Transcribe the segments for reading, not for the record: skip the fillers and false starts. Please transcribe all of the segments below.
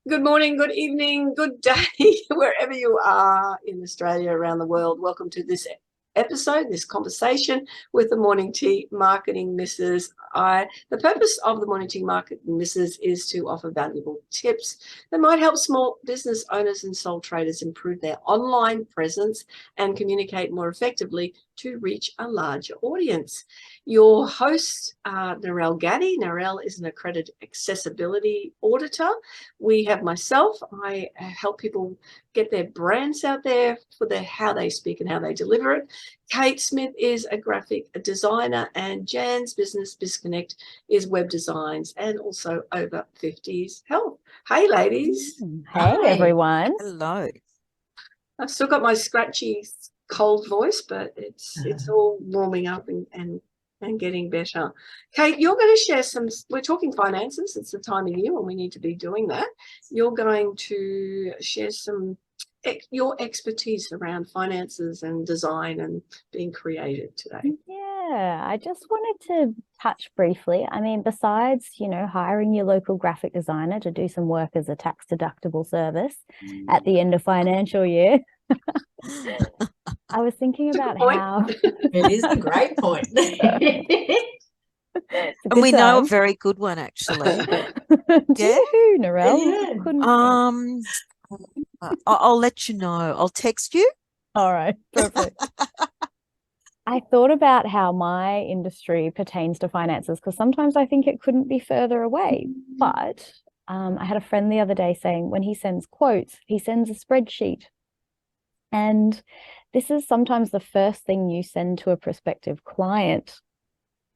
Good morning, good evening, good day, wherever you are in Australia, around the world. Welcome to this episode, this conversation with the Morning Tea Marketing Missus. The purpose of the Morning Tea Marketing Missus is to offer valuable tips that might help small business owners and sole traders improve their online presence and communicate more effectively to reach a larger audience. Your host, Narelle Gaddy. Narelle is an accredited accessibility auditor. We have myself. I help people get their brands out there for how they speak and how they deliver it. Kate Smith is a graphic designer, and Jan's Business BizConnect is web designs and also over 50s health. Hey, ladies. Hey, everyone. Hello. I've still got my scratchy, cold voice, but it's all warming up and getting better. Kate, you're going to share we're talking finances. It's the time of year when we need to be doing that. You're going to share your expertise around finances and design and being creative today. Yeah, I just wanted to touch briefly. I mean, besides, hiring your local graphic designer to do some work as a tax deductible service at the end of financial year, I was thinking about how it is a great point. And we know a very good one, actually. Do you, Narelle? Yeah. I'll let you know. I'll text you. All right, perfect. I thought about how my industry pertains to finances because sometimes I think it couldn't be further away. But I had a friend the other day saying when he sends quotes, he sends a spreadsheet. And this is sometimes the first thing you send to a prospective client.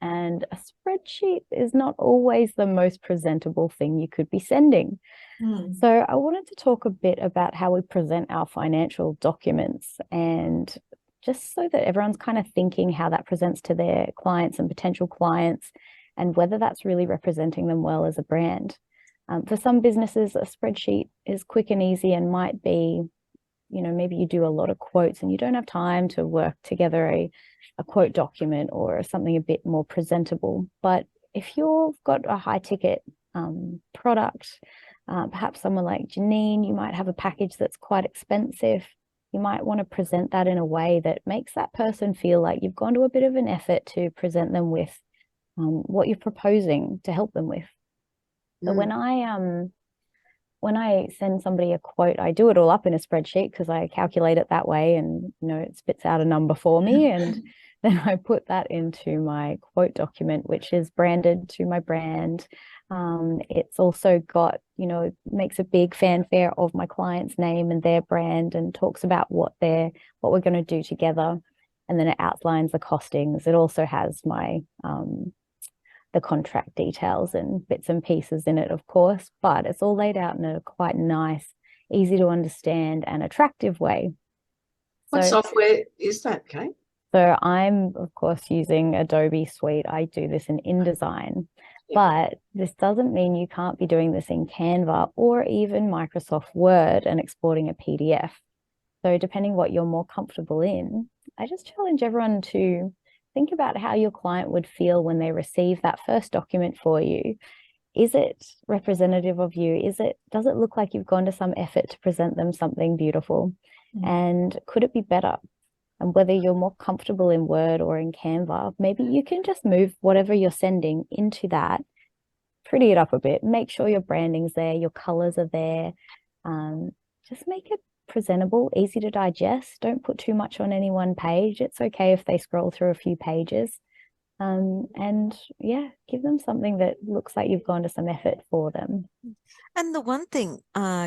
And a spreadsheet is not always the most presentable thing you could be sending. So I wanted to talk a bit about how we present our financial documents, and just so that everyone's kind of thinking how that presents to their clients and potential clients, and whether that's really representing them well as a brand. For some businesses, a spreadsheet is quick and easy and might be, maybe you do a lot of quotes and you don't have time to work together a quote document or something a bit more presentable. But if you've got a high ticket product, perhaps someone like Janine, you might have a package that's quite expensive. You might want to present that in a way that makes that person feel like you've gone to a bit of an effort to present them with what you're proposing to help them with. So when I send somebody a quote, I do it all up in a spreadsheet because I calculate it that way, and it spits out a number for me, and then I put that into my quote document, which is branded to my brand. It's also got, makes a big fanfare of my client's name and their brand, and talks about what we're going to do together, and then it outlines the costings. It also has my the contract details and bits and pieces in it, of course, but it's all laid out in a quite nice, easy to understand and attractive way. What software is that, Kate? So I'm, of course, using Adobe Suite. I do this in InDesign, but this doesn't mean you can't be doing this in Canva or even Microsoft Word and exporting a PDF. So depending what you're more comfortable in, I just challenge everyone to think about how your client would feel when they receive that first document for you. Is it representative of you? Does it look like you've gone to some effort to present them something beautiful? And could it be better? And whether you're more comfortable in Word or in Canva, maybe you can just move whatever you're sending into that, pretty it up a bit, make sure your branding's there, your colors are there. Just make it presentable, easy to digest. Don't put too much on any one page. It's okay if they scroll through a few pages. And give them something that looks like you've gone to some effort for them. And the one thing,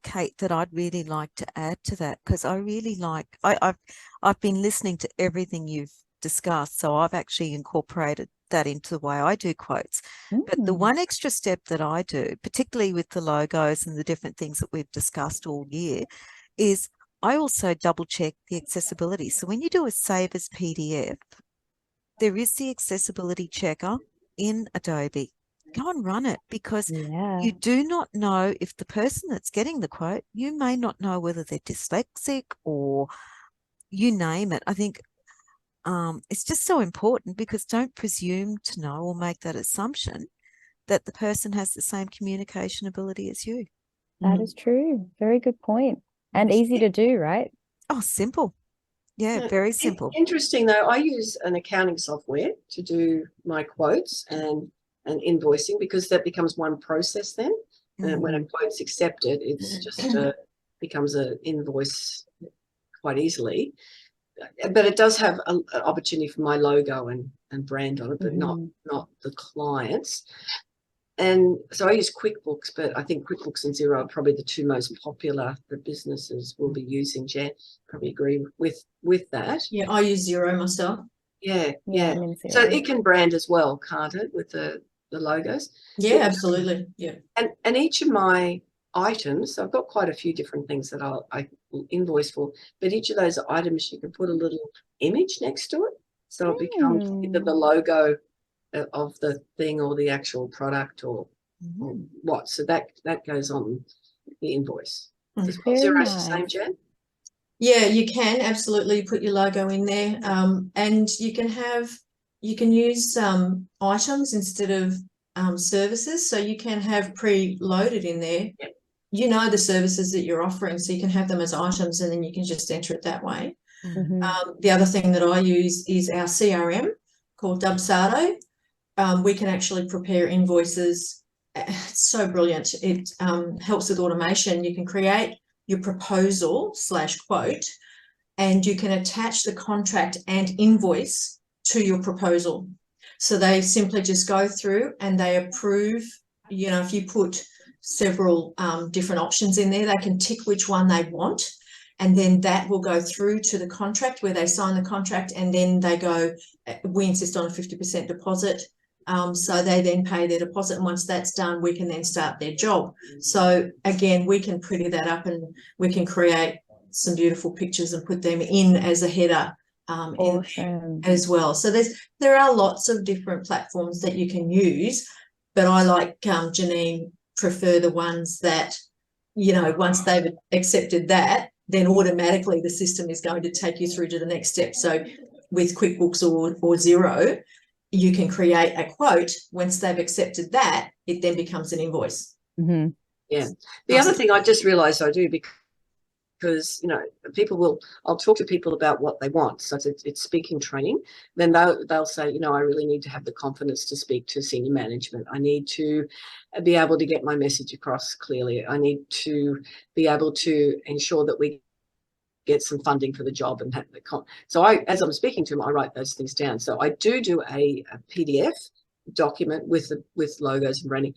Kate, that I'd really like to add to that, because I really like, I've been listening to everything you've discussed, so I've actually incorporated that into the way I do quotes. But the one extra step that I do, particularly with the logos and the different things that we've discussed all year, is I also double check the accessibility. So when you do a save as PDF, there is the accessibility checker in Adobe. Go and run it, because you do not know if the person that's getting the quote, you may not know whether they're dyslexic or you name it. I think it's just so important, because don't presume to know or make that assumption that the person has the same communication ability as you. That is true. Very good point. And easy to do, right? Oh, simple. Yeah, Yeah, very simple. Interesting though, I use an accounting software to do my quotes and invoicing, because that becomes one process then. And when a quote's accepted, it's just becomes an invoice quite easily. But it does have an opportunity for my logo and brand on it, but not the clients. And so I use QuickBooks, but I think QuickBooks and Xero are probably the two most popular that businesses will be using. Jan, probably agree with that. Yeah, I use Xero myself. Yeah. I'm in So Xero. it can brand as well, can't it, with the logos? Yeah, absolutely. Yeah. And each of my items, I've got quite a few different things that I will invoice for, but each of those items you can put a little image next to it, so it becomes either the logo of the thing or the actual product or what. So that goes on the invoice as well. Very Xero's the same, nice. Jan? Yeah, you can absolutely put your logo in there. And you can use items instead of services. So you can have pre-loaded in there. Yep. You know the services that you're offering, so you can have them as items and then you can just enter it that way. The other thing that I use is our CRM called Dubsado. We can actually prepare invoices. It's so brilliant. It helps with automation. You can create your proposal / quote, and you can attach the contract and invoice to your proposal. So they simply just go through and they approve. You know, if you put several different options in there, they can tick which one they want. And then that will go through to the contract where they sign the contract, and then they go, we insist on a 50% deposit. So they then pay their deposit, and once that's done, we can then start their job. So again, we can pretty that up and we can create some beautiful pictures and put them in as a header Awesome. as well. So there are lots of different platforms that you can use, but I, like Janine, prefer the ones that, you know, once they've accepted that, then automatically the system is going to take you through to the next step. So with QuickBooks or Xero, you can create a quote. Once they've accepted that, it then becomes an invoice. Yeah. The other thing I just realized I do, because you know, I'll talk to people about what they want. So it's speaking training. Then they'll say, you know, I really need to have the confidence to speak to senior management. I need to be able to get my message across clearly. I need to be able to ensure that we get some funding for the job and have so as I'm speaking to them, I write those things down. So I do a PDF document with logos and branding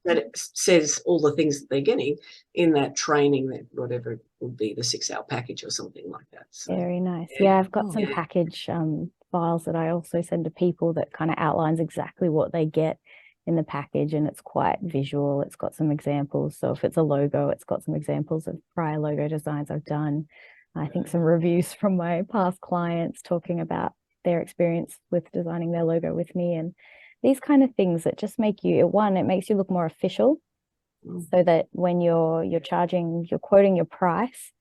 that says all the things that they're getting in that training, that whatever it would be, the 6-hour package or something like that. So, Very nice. Yeah, I've got some package files that I also send to people that kind of outlines exactly what they get in the package, and it's quite visual. It's got some examples. So if it's a logo, it's got some examples of prior logo designs I've done. I think some reviews from my past clients talking about their experience with designing their logo with me, and these kind of things that just make you, one, it makes you look more official, so that when you're quoting your price,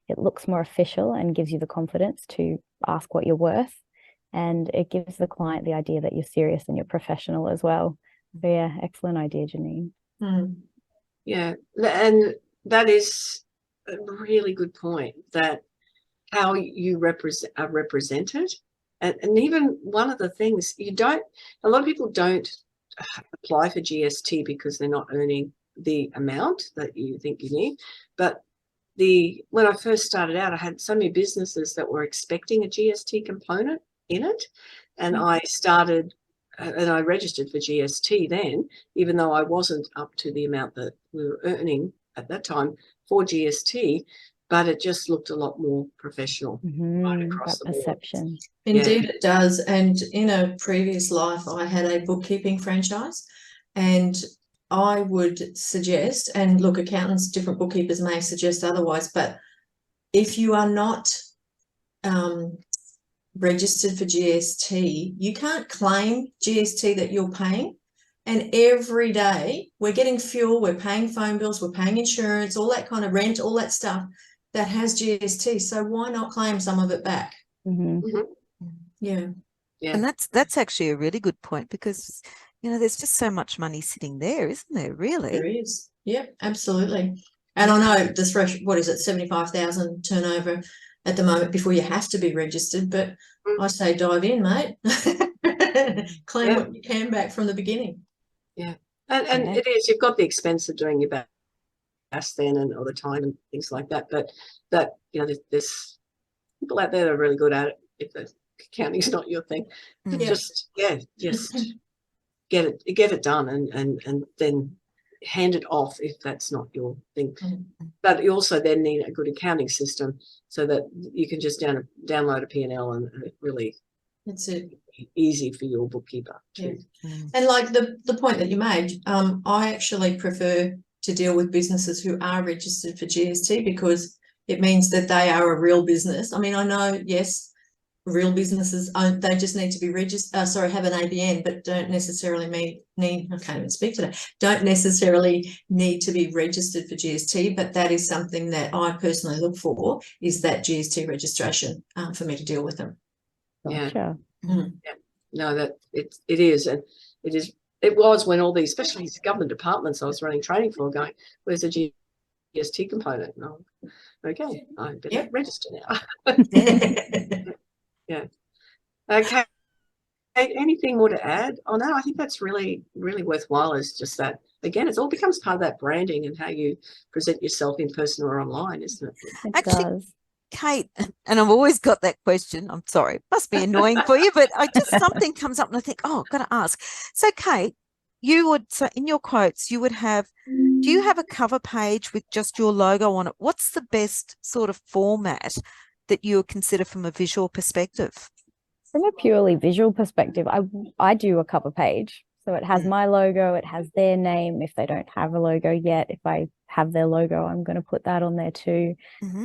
it looks more official and gives you the confidence to ask what you're worth, and it gives the client the idea that you're serious and you're professional as well. So yeah, excellent idea, Janine. Yeah, and that is a really good point, that how you are represented. And even one of the things a lot of people don't apply for GST because they're not earning the amount that you think you need. But when I first started out, I had so many businesses that were expecting a GST component in it. And I registered for GST then, even though I wasn't up to the amount that we were earning at that time for GST, but it just looked a lot more professional right across the board. Perception. Indeed, it does. And in a previous life, I had a bookkeeping franchise, and I would suggest, and look, accountants, different bookkeepers may suggest otherwise, but if you are not registered for GST, you can't claim GST that you're paying. And every day we're getting fuel, we're paying phone bills, we're paying insurance, all that kind of rent, all that stuff that has GST. So why not claim some of it back? Yeah. And that's actually a really good point, because you know, there's just so much money sitting there, isn't there, really? There is. Yep, absolutely. And I know the what is it, 75,000 turnover at the moment before you have to be registered, but I say dive in, mate. Claim what you can back from the beginning. Yeah. And it is, you've got the expense of doing your BAS then and all the time and things like that. But that, you know, there's people out there that are really good at it. If the accounting's not your thing, just get it done and then hand it off if that's not your thing. But you also then need a good accounting system so that you can just download a P&L and it really, that's it, easy for your bookkeeper too. And like the point that you made, I actually prefer to deal with businesses who are registered for GST because it means that they are a real business. I mean, I know, yes, real businesses they just need to be registered, have an ABN, but don't necessarily I can't even speak today, don't necessarily need to be registered for GST, but that is something that I personally look for, is that GST registration for me to deal with them. Gotcha. Yeah. No, that it is, and it was when all these, especially these government departments I was running training for, going, where's the GST component? And okay, I better register now. Yeah. Okay. Anything more to add on that? I think that's really, really worthwhile. Is just that, again, it all becomes part of that branding and how you present yourself in person or online, isn't it? It Actually, does. Kate, and I've always got that question. I'm sorry, it must be annoying for you, but something comes up and I think, oh, I've got to ask. So, Kate, so in your quotes, you would have, do you have a cover page with just your logo on it? What's the best sort of format that you would consider from a visual perspective? From a purely visual perspective, I do a cover page. So it has my logo, it has their name. If they don't have a logo yet, if I have their logo, I'm going to put that on there too.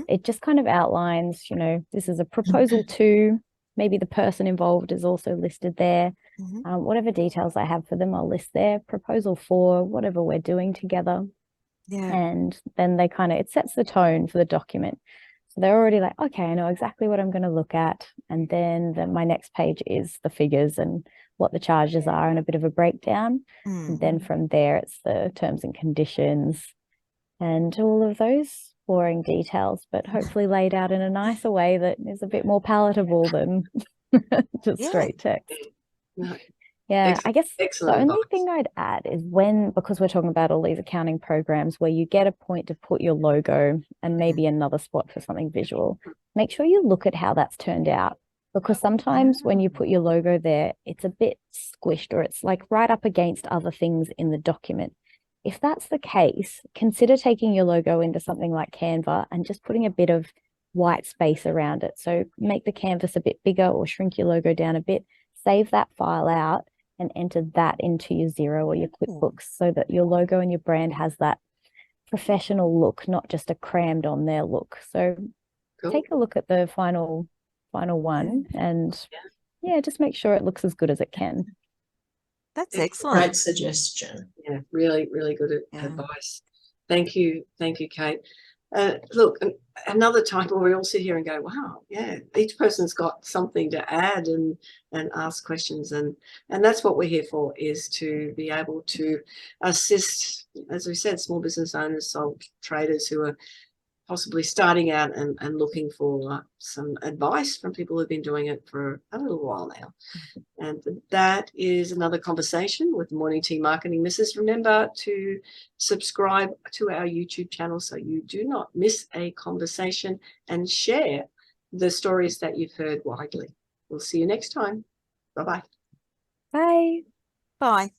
It just kind of outlines, you know, this is a proposal to, maybe the person involved is also listed there. Whatever details I have for them, I'll list there. Proposal for whatever we're doing together. And then it sets the tone for the document. So they're already like, okay, I know exactly what I'm going to look at. And then my next page is the figures and what the charges are and a bit of a breakdown. And then from there, it's the terms and conditions and all of those boring details, but hopefully laid out in a nicer way that is a bit more palatable than just straight text. Yeah, I guess the only thing I'd add is because we're talking about all these accounting programs where you get a point to put your logo and maybe another spot for something visual, make sure you look at how that's turned out. Because sometimes when you put your logo there, it's a bit squished or it's like right up against other things in the document. If that's the case, consider taking your logo into something like Canva and just putting a bit of white space around it. So make the canvas a bit bigger or shrink your logo down a bit, save that file out and enter that into your Xero or your QuickBooks so that your logo and your brand has that professional look, not just a crammed on there look. So take a look at the final one and just make sure it looks as good as it can. That's excellent. Great suggestion. Yeah, really, really good advice. Thank you, Kate. Look, another time where we all sit here and go, wow, yeah, each person's got something to add and ask questions, and that's what we're here for, is to be able to assist, as we said, small business owners, sole traders who are possibly starting out and looking for some advice from people who've been doing it for a little while now. And that is another conversation with Morning Tea Marketing Missus. Remember to subscribe to our YouTube channel so you do not miss a conversation, and share the stories that you've heard widely. We'll see you next time. Bye-bye. Bye. Bye.